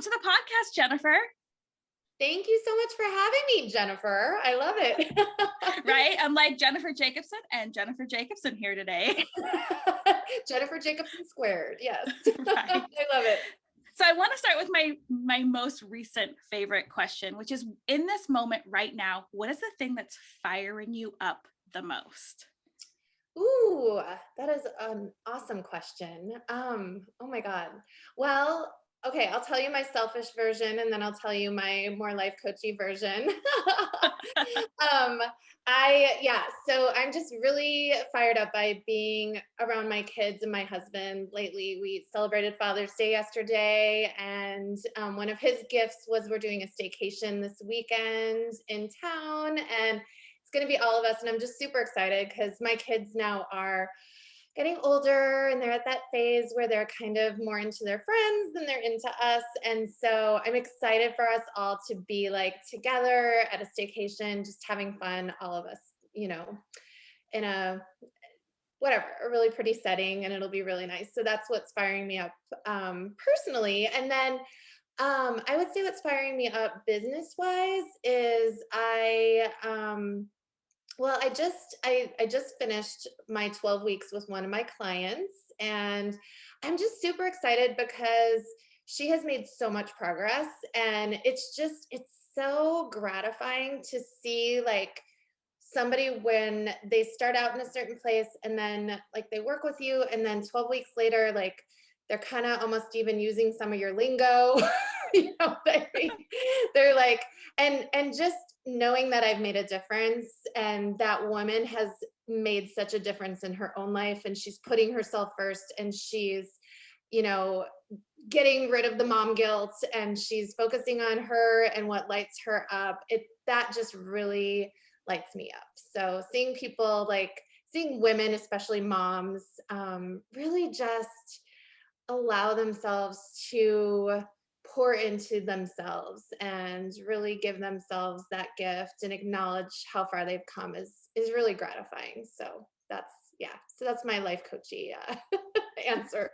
welcome to the podcast, Jennifer. Thank you so much for having me, Jennifer. I love it. Right? I'm like Jennifer Jakobsen and Jennifer Jakobsen here today. Jennifer Jakobsen squared. Yes. Right. I love it. So I want to start with my most recent favorite question, which is, in this moment right now, what is the thing that's firing you up the most? Ooh, that is an awesome question. Oh my God. Well, okay, I'll tell you my selfish version and then I'll tell you my more life coachy version. um, so I'm just really fired up by being around my kids and my husband lately. We celebrated Father's Day yesterday, and one of his gifts was we're doing a staycation this weekend in town, and it's going to be all of us. And I'm just super excited because my kids now are getting older and they're at that phase where they're kind of more into their friends than they're into us. And so I'm excited for us all to be like together at a staycation, just having fun, all of us, in a really pretty setting, and it'll be really nice. So that's what's firing me up personally. And then I would say what's firing me up business wise is I just finished my 12 weeks with one of my clients, and I'm just super excited because she has made so much progress, and it's so gratifying to see like somebody when they start out in a certain place and then like they work with you and then 12 weeks later, like they're kind of almost even using some of your lingo. They're like, and just knowing that I've made a difference and that woman has made such a difference in her own life, and she's putting herself first, and she's, you know, getting rid of the mom guilt, and she's focusing on her and what lights her up. That just really lights me up. So seeing women, especially moms, really just allow themselves to pour into themselves and really give themselves that gift and acknowledge how far they've come is really gratifying. So that's my life coachy answer.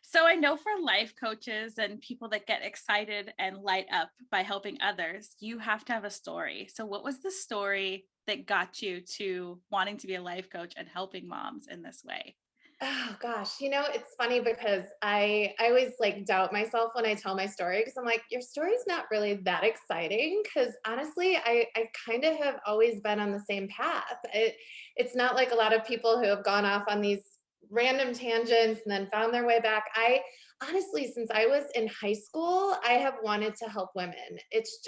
So I know for life coaches and people that get excited and light up by helping others, you have to have a story. So what was the story that got you to wanting to be a life coach and helping moms in this way? Oh gosh, it's funny because I always like doubt myself when I tell my story, because I'm like, your story's not really that exciting, because honestly, I kind of have always been on the same path. It's not like a lot of people who have gone off on these random tangents and then found their way back. I honestly, since I was in high school, I have wanted to help women. It's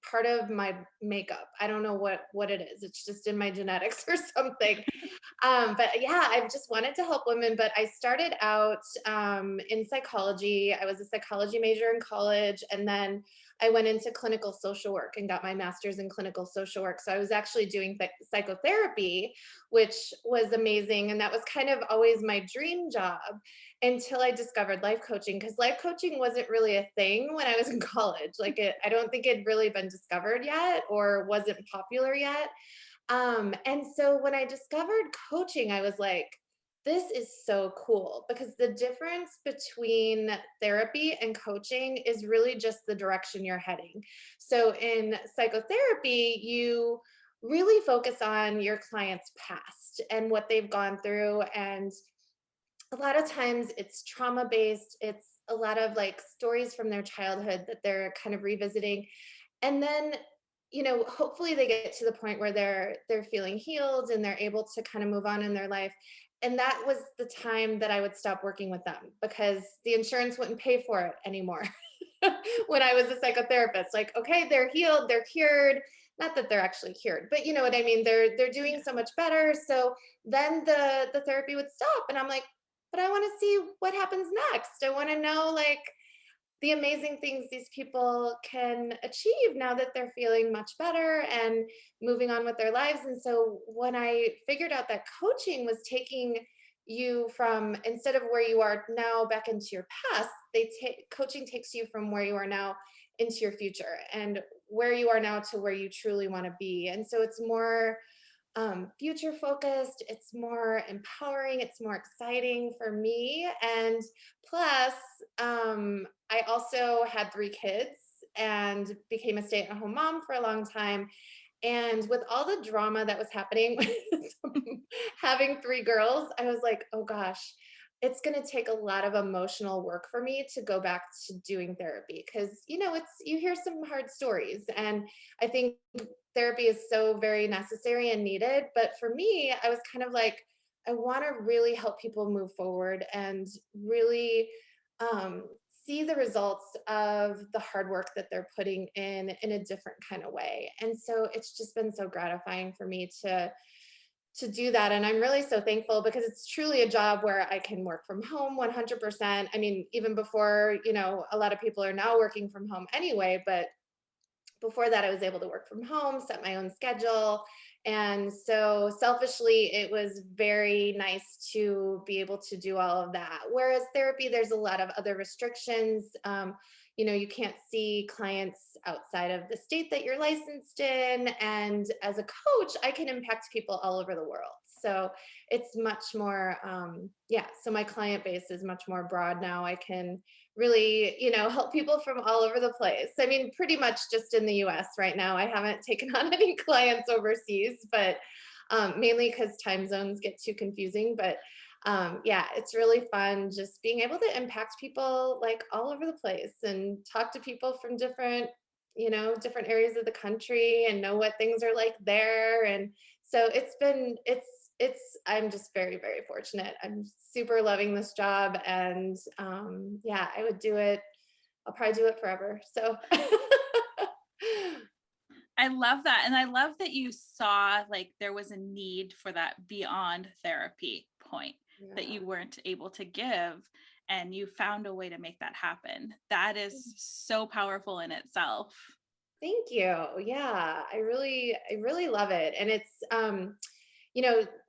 part of my makeup. I don't know what it is. It's just in my genetics or something. But yeah, I've just wanted to help women. But I started out in psychology. I was a psychology major in college, and then I went into clinical social work and got my master's in clinical social work. So I was actually doing psychotherapy, which was amazing. And that was kind of always my dream job until I discovered life coaching, because life coaching wasn't really a thing when I was in college. I don't think it'd really been discovered yet or wasn't popular yet. And so when I discovered coaching, I was like, this is so cool, because the difference between therapy and coaching is really just the direction you're heading. So in psychotherapy, you really focus on your client's past and what they've gone through. And a lot of times it's trauma based. It's a lot of like stories from their childhood that they're kind of revisiting. And then hopefully they get to the point where they're feeling healed and they're able to kind of move on in their life. And that was the time that I would stop working with them, because the insurance wouldn't pay for it anymore. When I was a psychotherapist, like, okay, they're healed, they're cured. Not that they're actually cured, but you know what I mean? They're doing so much better. So then the therapy would stop, and I'm like, but I want to see what happens next. I want to know like the amazing things these people can achieve now that they're feeling much better and moving on with their lives. And so when I figured out that coaching was taking you from, instead of where you are now back into your past, coaching takes you from where you are now into your future, and where you are now to where you truly want to be. And so it's more future focused, it's more empowering, it's more exciting for me. And plus, I also had 3 kids and became a stay-at-home mom for a long time. And with all the drama that was happening with having 3 girls, I was like, oh gosh, it's going to take a lot of emotional work for me to go back to doing therapy. Cause you hear some hard stories, and I think therapy is so very necessary and needed. But for me, I was kind of like, I want to really help people move forward and really um, see the results of the hard work that they're putting in a different kind of way. And so it's just been so gratifying for me to do that. And I'm really so thankful because it's truly a job where I can work from home 100%. I mean, even before, a lot of people are now working from home anyway, but before that, I was able to work from home, set my own schedule. And so selfishly, it was very nice to be able to do all of that. Whereas therapy, there's a lot of other restrictions. You can't see clients outside of the state that you're licensed in. And as a coach, I can impact people all over the world. So it's much more, so my client base is much more broad now. I can really, help people from all over the place. I mean, pretty much just in the US right now. I haven't taken on any clients overseas, but mainly because time zones get too confusing. But it's really fun just being able to impact people like all over the place and talk to people from different areas of the country and know what things are like there. And so I'm just very, very fortunate. I'm super loving this job, and I would do it. I'll probably do it forever. So I love that. And I love that you saw like there was a need for that beyond therapy point that you weren't able to give, and you found a way to make that happen. That is so powerful in itself. Thank you. Yeah, I really love it. And it's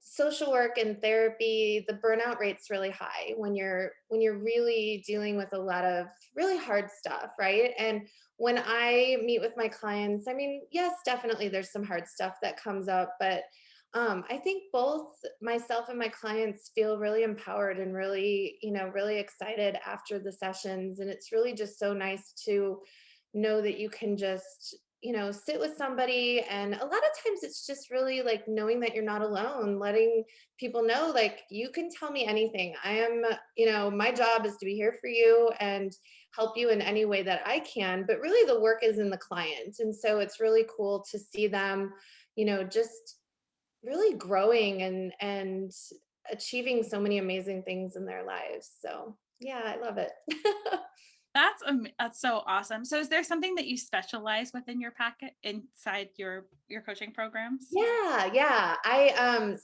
social work and therapy, the burnout rate's really high when you're really dealing with a lot of really hard stuff, right? And when I meet with my clients, I mean, yes, definitely there's some hard stuff that comes up, but I think both myself and my clients feel really empowered and really, really excited after the sessions. And it's really just so nice to know that you can just sit with somebody. And a lot of times it's just really like knowing that you're not alone, letting people know, like, you can tell me anything. I am, my job is to be here for you and help you in any way that I can. But really the work is in the client. And so it's really cool to see them, just really growing and achieving so many amazing things in their lives. So yeah, I love it. That's so awesome. So is there something that you specialize within your packet inside your coaching programs? Yeah. I've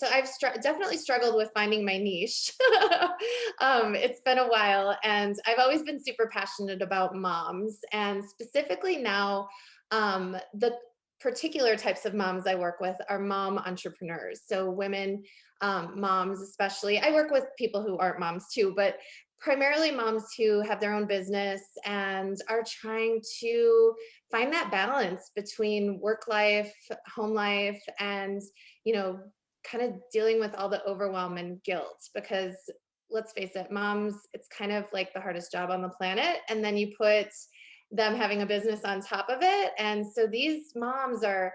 definitely struggled with finding my niche. It's been a while, and I've always been super passionate about moms, and specifically now, the particular types of moms I work with are mom entrepreneurs. So women, moms, especially. I work with people who aren't moms too, but primarily moms who have their own business and are trying to find that balance between work life, home life, and, kind of dealing with all the overwhelm and guilt. Because let's face it, moms, it's kind of like the hardest job on the planet. And then you put them having a business on top of it. And so these moms are,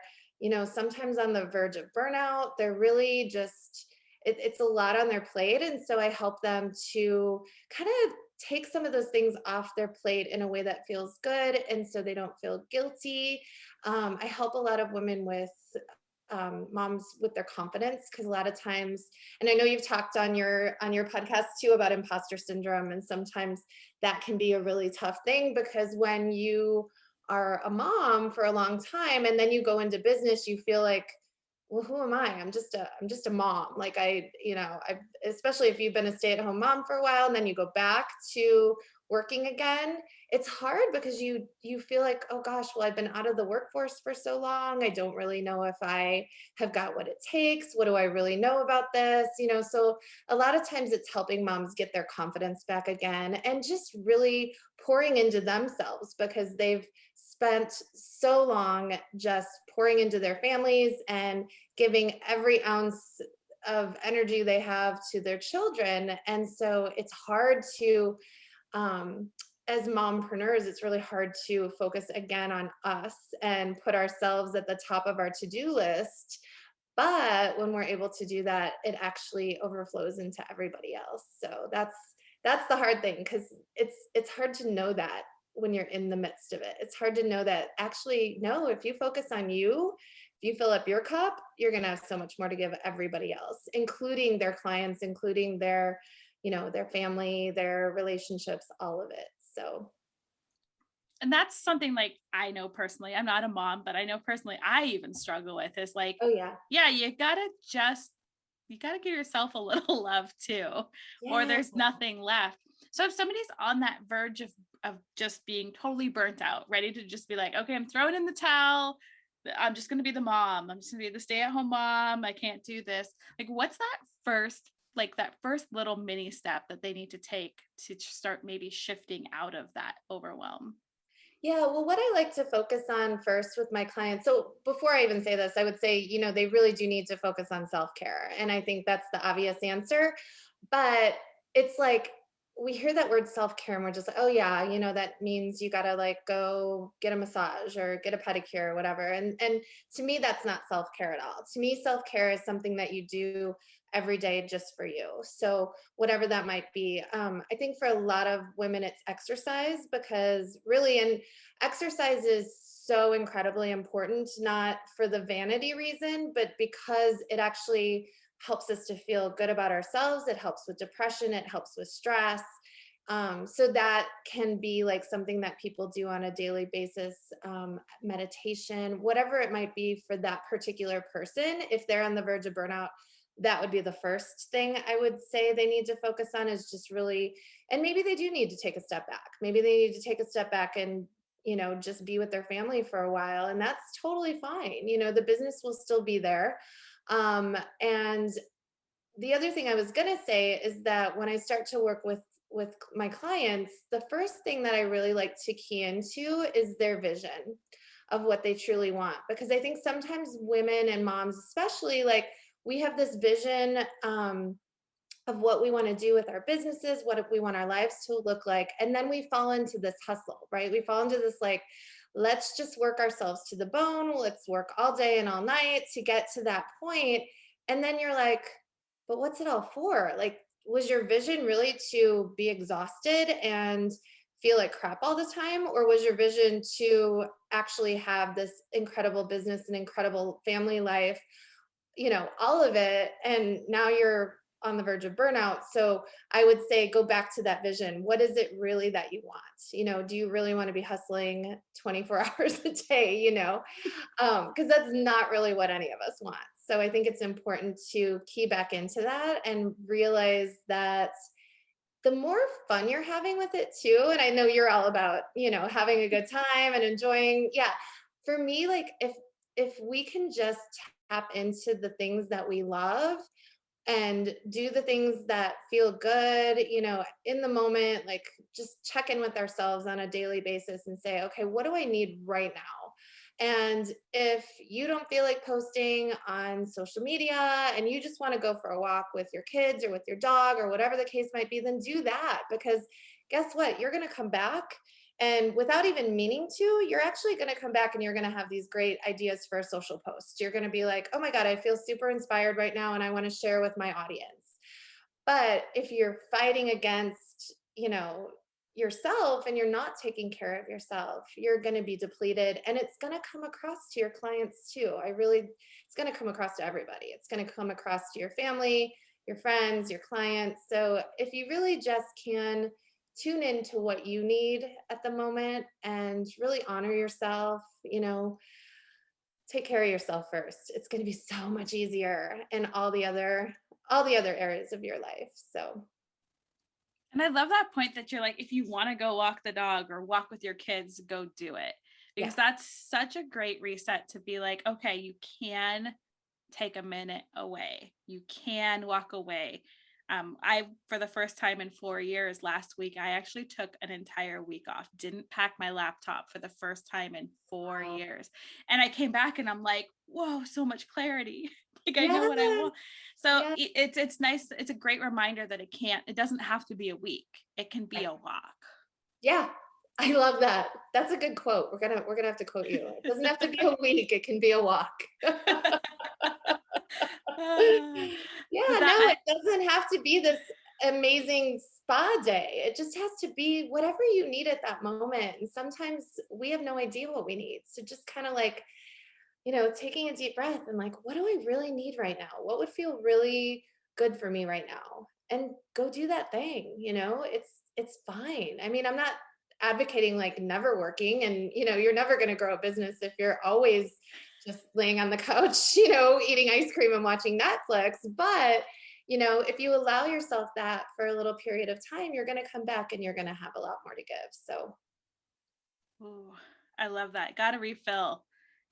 sometimes on the verge of burnout. They're really just, it's a lot on their plate. And so I help them to kind of take some of those things off their plate in a way that feels good. And so they don't feel guilty. I help a lot of women with moms with their confidence, because a lot of times, and I know you've talked on your podcast too about imposter syndrome, and sometimes that can be a really tough thing, because when you are a mom for a long time and then you go into business, you feel like, well, who am I? I'm just a mom. Like especially if you've been a stay-at-home mom for a while and then you go back to working again, it's hard because you feel like, oh gosh, well, I've been out of the workforce for so long. I don't really know if I have got what it takes. What do I really know about this? So a lot of times it's helping moms get their confidence back again and just really pouring into themselves, because they've spent so long just pouring into their families and giving every ounce of energy they have to their children. And so it's hard to as mompreneurs, it's really hard to focus again on us and put ourselves at the top of our to-do list. But when we're able to do that, it actually overflows into everybody else. So that's the hard thing, because it's hard to know that when you're in the midst of it. It's hard to know that actually, no, if you focus on you, if you fill up your cup, you're going to have so much more to give everybody else, including their clients, including their, their family, their relationships, all of it. So, And that's something like I know personally, I'm not a mom, but I know personally I even struggle with is like, oh yeah. yeah, you gotta give yourself a little love too, or Yeah. there's nothing left. So if somebody's on that verge of just being totally burnt out, ready to just be like, okay, I'm throwing in the towel. I'm just gonna be the mom. I'm just gonna be the stay-at-home mom. I can't do this. Like, what's that first little mini step that they need to take to start maybe shifting out of that overwhelm? Yeah, well, what I like to focus on first with my clients. So before I even say this, I would say, they really do need to focus on self-care. And I think that's the obvious answer. But it's like we hear that word self-care and we're just like, oh yeah, that means you gotta like go get a massage or get a pedicure or whatever. And to me, that's not self-care at all. To me, self-care is something that you do every day just for you. So whatever that might be. I think for a lot of women, it's exercise, because really, and exercise is so incredibly important, not for the vanity reason, but because it actually helps us to feel good about ourselves. It helps with depression, it helps with stress. So that can be like something that people do on a daily basis, meditation, whatever it might be for that particular person. If they're on the verge of burnout, that would be the first thing I would say they need to focus on, is just really, and maybe they do need to take a step back. Maybe they need to take a step back and just be with their family for a while, and that's totally fine. The business will still be there. And the other thing I was going to say is that when I start to work with my clients, the first thing that I really like to key into is their vision of what they truly want, because I think sometimes women and moms especially, like, we have this vision, of what we want to do with our businesses, what we want our lives to look like. And then we fall into this hustle, right? We fall into this like, let's just work ourselves to the bone. Let's work all day and all night to get to that point. And then you're like, but what's it all for? Like, was your vision really to be exhausted and feel like crap all the time? Or was your vision to actually have this incredible business and incredible family life, all of it? And now you're on the verge of burnout. So I would say go back to that vision. What is it really that you want? Do you really want to be hustling 24 hours a day? Because that's not really what any of us want. So I think it's important to key back into that and realize that the more fun you're having with it too, and I know you're all about, having a good time and enjoying. Yeah. For me, like if we can just tap into the things that we love and do the things that feel good, in the moment, like just check in with ourselves on a daily basis and say, okay, what do I need right now? And if you don't feel like posting on social media and you just want to go for a walk with your kids or with your dog or whatever the case might be, then do that. Because guess what? You're going to come back, and without even meaning to, you're actually going to come back and you're going to have these great ideas for a social post. You're going to be like, oh my God, I feel super inspired right now and I want to share with my audience. But if you're fighting against, yourself, and you're not taking care of yourself, you're going to be depleted, and it's going to come across to your clients too. It's going to come across to everybody. It's going to come across to your family, your friends, your clients. So if you really just can tune into what you need at the moment and really honor yourself, take care of yourself first, it's going to be so much easier in all the other areas of your life. So And I love that point that you're like, if you want to go walk the dog or walk with your kids, go do it. yeah. Because that's such a great reset to be like, okay, you can take a minute away. You can walk away. For the first time in 4 years, last week, I actually took an entire week off, didn't pack my laptop for the first time in 4 years. And I came back and I'm like, whoa, so much clarity. Like I know what I Yeah. want. So Yeah. it's nice. It's a great reminder that it doesn't have to be a week. It can be Right. a walk. Yeah. I love that. That's a good quote. We're gonna have to quote you. It doesn't have to be a week. It can be a walk. Ah, Yeah, that no, I it doesn't have to be this amazing spa day. It just has to be whatever you need at that moment. And sometimes we have no idea what we need. So just kind of like, taking a deep breath and like, what do I really need right now? What would feel really good for me right now? And go do that thing, it's fine. I mean, I'm not advocating like never working and you're never going to grow a business if you're always just laying on the couch, eating ice cream and watching Netflix. But, if you allow yourself that for a little period of time, you're going to come back and you're going to have a lot more to give. So, ooh, I love that. Gotta refill,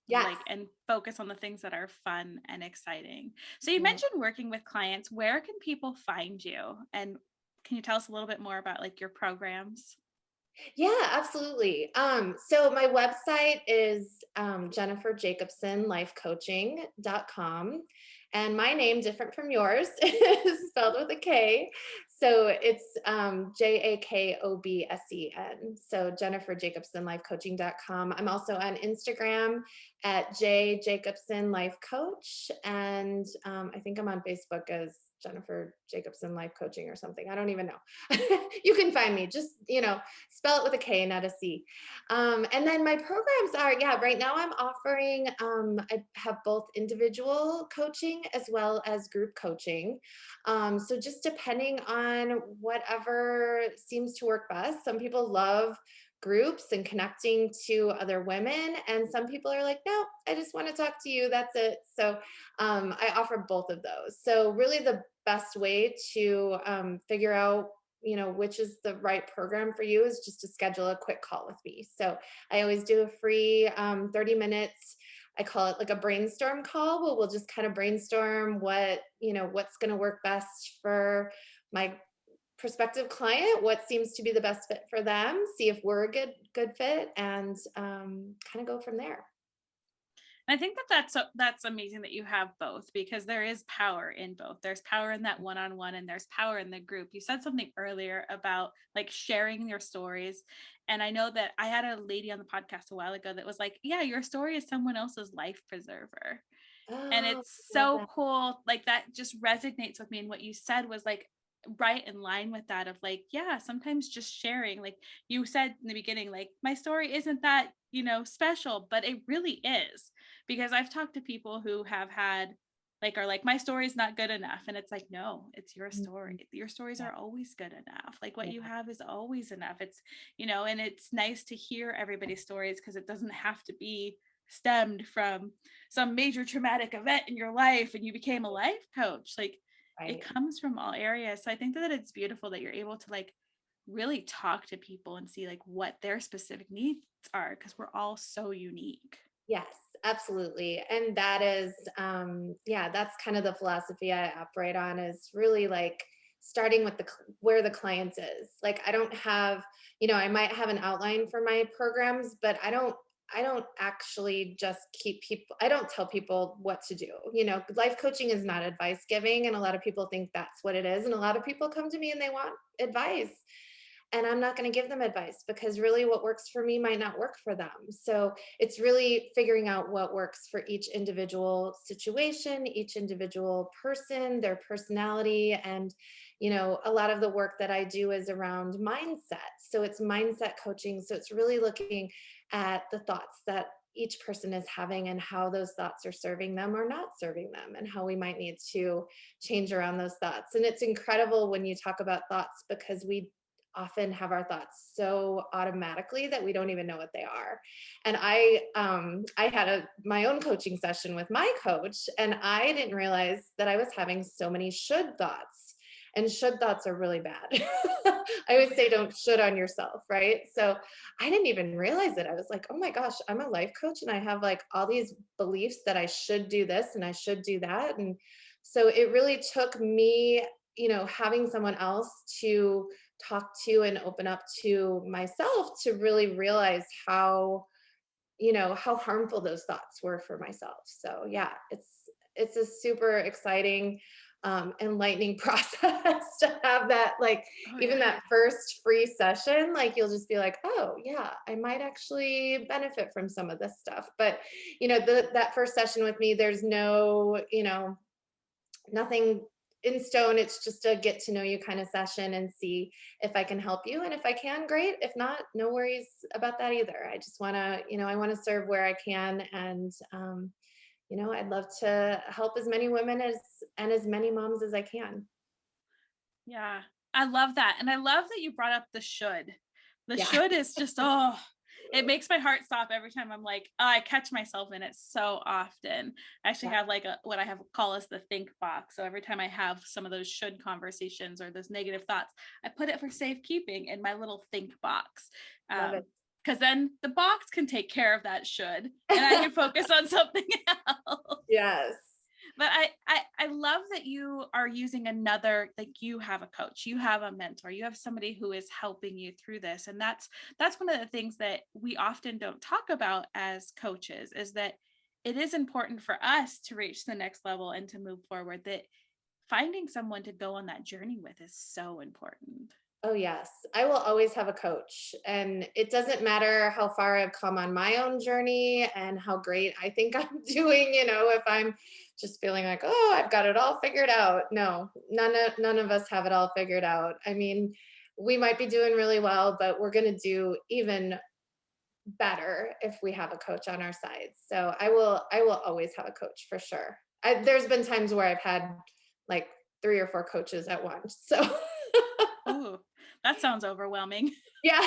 yes. like, and focus on the things that are fun and exciting. So you Yeah. mentioned working with clients. Where can people find you? And can you tell us a little bit more about like your programs? Yeah, absolutely. So my website is Jennifer Jakobsen lifecoaching.com. And my name, different from yours, is spelled with a K. So it's Jakobsen. So Jennifer Jakobsen lifecoaching.com. I'm also on Instagram at J Jacobsen Life Coach. And I think I'm on Facebook as Jennifer Jakobsen Life Coaching or something. I don't even know. You can find me. Just, spell it with a K, not a C. And then my programs are, yeah, right now I'm offering, I have both individual coaching as well as group coaching. So just depending on whatever seems to work best. Some people love groups and connecting to other women. And some people are like, no, I just want to talk to you. That's it. So I offer both of those. So really the best way to figure out which is the right program for you is just to schedule a quick call with me. So I always do a free 30 minutes. I call it like a brainstorm call where we'll just kind of brainstorm what's going to work best for my prospective client, what seems to be the best fit for them, see if we're a good fit, and kind of go from there. And I think that that's amazing that you have both because there is power in both. There's power in that one-on-one and there's power in the group. You said something earlier about like sharing your stories. And I know that I had a lady on the podcast a while ago that was like, yeah, your story is someone else's life preserver. And Oh, it's I love so that. cool. Like that just resonates with me. And what you said was like right in line with that of like, yeah, sometimes just sharing, like you said in the beginning, like my story isn't that, special, but it really is. Because I've talked to people who have had like are like, my story is not good enough. And it's like, no, it's your story. Mhm. Your stories Yeah, are always good enough. Like what yeah, you have is always enough. It's, and it's nice to hear everybody's stories because it doesn't have to be stemmed from some major traumatic event in your life and you became a life coach. Like it right. comes from all areas. So I think that it's beautiful that you're able to like really talk to people and see like what their specific needs are because we're all so unique. Yes, absolutely. And that is, yeah, that's kind of the philosophy I operate on is really like starting with where the client is. Like I don't have, I might have an outline for my programs, but I don't actually just I don't tell people what to do. Life coaching is not advice giving. And a lot of people think that's what it is. And a lot of people come to me and they want advice. And I'm not going to give them advice because really what works for me might not work for them. So it's really figuring out what works for each individual situation, each individual person, their personality. And, a lot of the work that I do is around mindset. So it's mindset coaching. So it's really looking at the thoughts that each person is having and how those thoughts are serving them or not serving them and how we might need to change around those thoughts. And it's incredible when you talk about thoughts because we often have our thoughts so automatically that we don't even know what they are. And I had my own coaching session with my coach, and I didn't realize that I was having so many should thoughts. And should thoughts are really bad. I always say don't should on yourself, right? So I didn't even realize it. I was like, oh my gosh, I'm a life coach and I have like all these beliefs that I should do this and I should do that. And so it really took me, having someone else to talk to and open up to myself to really realize how harmful those thoughts were for myself. So yeah, it's a super exciting enlightening process to have that, like, Oh even yeah. that first free session, like you'll just be like, oh yeah, I might actually benefit from some of this stuff. But that first session with me, there's no, nothing in stone. It's just a get to know you kind of session and see if I can help you. And if I can, great. If not, no worries about that either. I just want to, I want to serve where I can. And, I'd love to help as many women and as many moms as I can. Yeah. I love that. And I love that you brought up the should. The Yeah. should is just, oh, it makes my heart stop every time I'm like, oh, I catch myself in it so often. I actually Yeah. have like what I have call as the think box. So every time I have some of those should conversations or those negative thoughts, I put it for safekeeping in my little think box. Love it. Because then the box can take care of that should, and I can focus on something else. Yes. But I love that you are using another, like you have a coach, you have a mentor, you have somebody who is helping you through this. And that's one of the things that we often don't talk about as coaches, is that it is important for us to reach the next level and to move forward, that finding someone to go on that journey with is so important. Oh, yes. I will always have a coach. And it doesn't matter how far I've come on my own journey and how great I think I'm doing, if I'm just feeling like, oh, I've got it all figured out. No, none of us have it all figured out. I mean, we might be doing really well, but we're going to do even better if we have a coach on our side. So I will always have a coach for sure. There's been times where I've had like 3 or 4 coaches at once. So Ooh, that sounds overwhelming. yeah.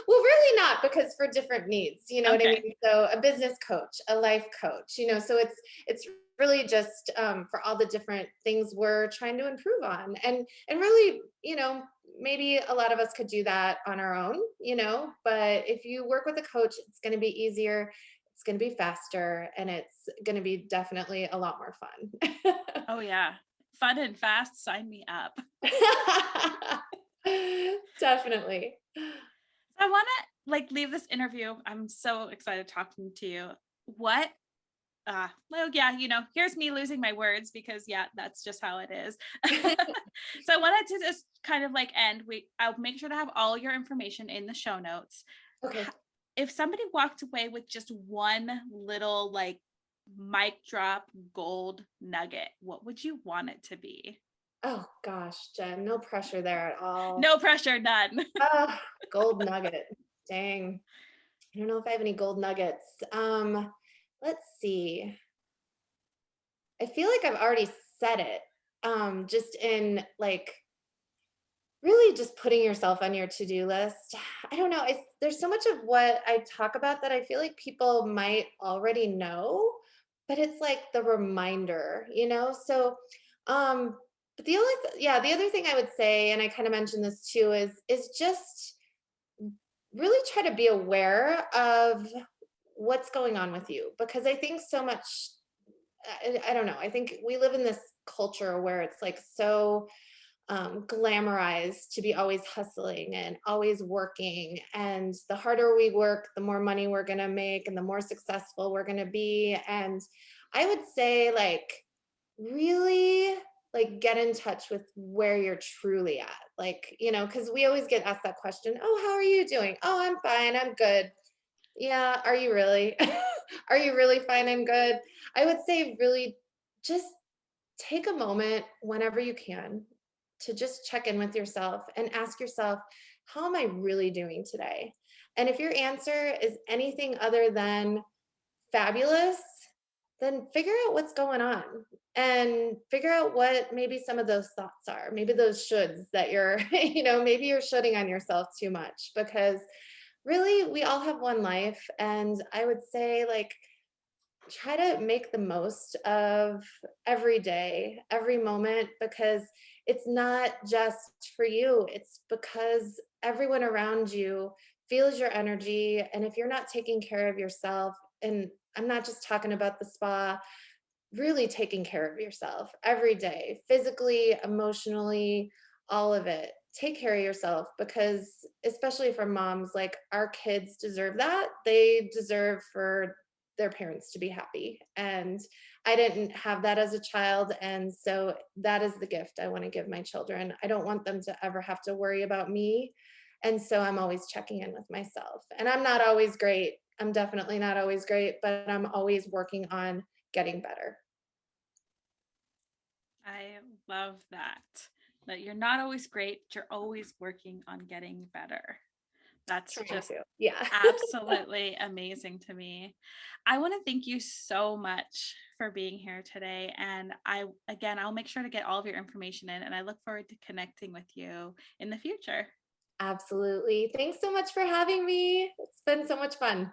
Well, really not, because for different needs, you know what I Okay. mean? So a business coach, a life coach, so it's really just for all the different things we're trying to improve on. And really, maybe a lot of us could do that on our own, but if you work with a coach, it's going to be easier, it's going to be faster, and it's going to be definitely a lot more fun. Oh yeah. Fun and fast, sign me up. Definitely. I want to like leave this interview. I'm so excited talking to you. What well, yeah, here's me losing my words because yeah, that's just how it is. So I wanted to just kind of like end. I'll make sure to have all your information in the show notes. Okay. If somebody walked away with just one little like mic drop gold nugget, what would you want it to be? Oh gosh, Jen, no pressure there at all. No pressure, none. Oh, gold nugget. Dang. I don't know if I have any gold nuggets. Let's see. I feel like I've already said it. Just in like really just putting yourself on your to-do list. I don't know. There's so much of what I talk about that I feel like people might already know, but it's like the reminder. So, but the other thing I would say, and I kind of mentioned this too, is just really try to be aware of what's going on with you, because I think so much. I don't know. I think we live in this culture where it's like so glamorized to be always hustling and always working. And the harder we work, the more money we're going to make and the more successful we're going to be. And I would say, like, really like get in touch with where you're truly at. Like, because we always get asked that question, oh, how are you doing? Oh, I'm fine. I'm good. Yeah. Are you really? Are you really fine and good? I would say really just take a moment whenever you can to just check in with yourself and ask yourself, how am I really doing today? And if your answer is anything other than fabulous, then figure out what's going on and figure out what maybe some of those thoughts are. Maybe those shoulds that you're, maybe you're shoulding on yourself too much, because really we all have one life. And I would say, like, try to make the most of every day, every moment, because it's not just for you. It's because everyone around you feels your energy. And if you're not taking care of yourself, and I'm not just talking about the spa, really taking care of yourself every day, physically, emotionally, all of it. Take care of yourself, because especially for moms, like, our kids deserve that. They deserve for their parents to be happy. And I didn't have that as a child. And so that is the gift I want to give my children. I don't want them to ever have to worry about me. And so I'm always checking in with myself. And I'm not always great. I'm definitely not always great, but I'm always working on getting better. I love that you're not always great, but you're always working on getting better. That's Trying just to. Yeah. absolutely amazing to me. I want to thank you so much for being here today. And I'll make sure to get all of your information in, and I look forward to connecting with you in the future. Absolutely. Thanks so much for having me. It's been so much fun.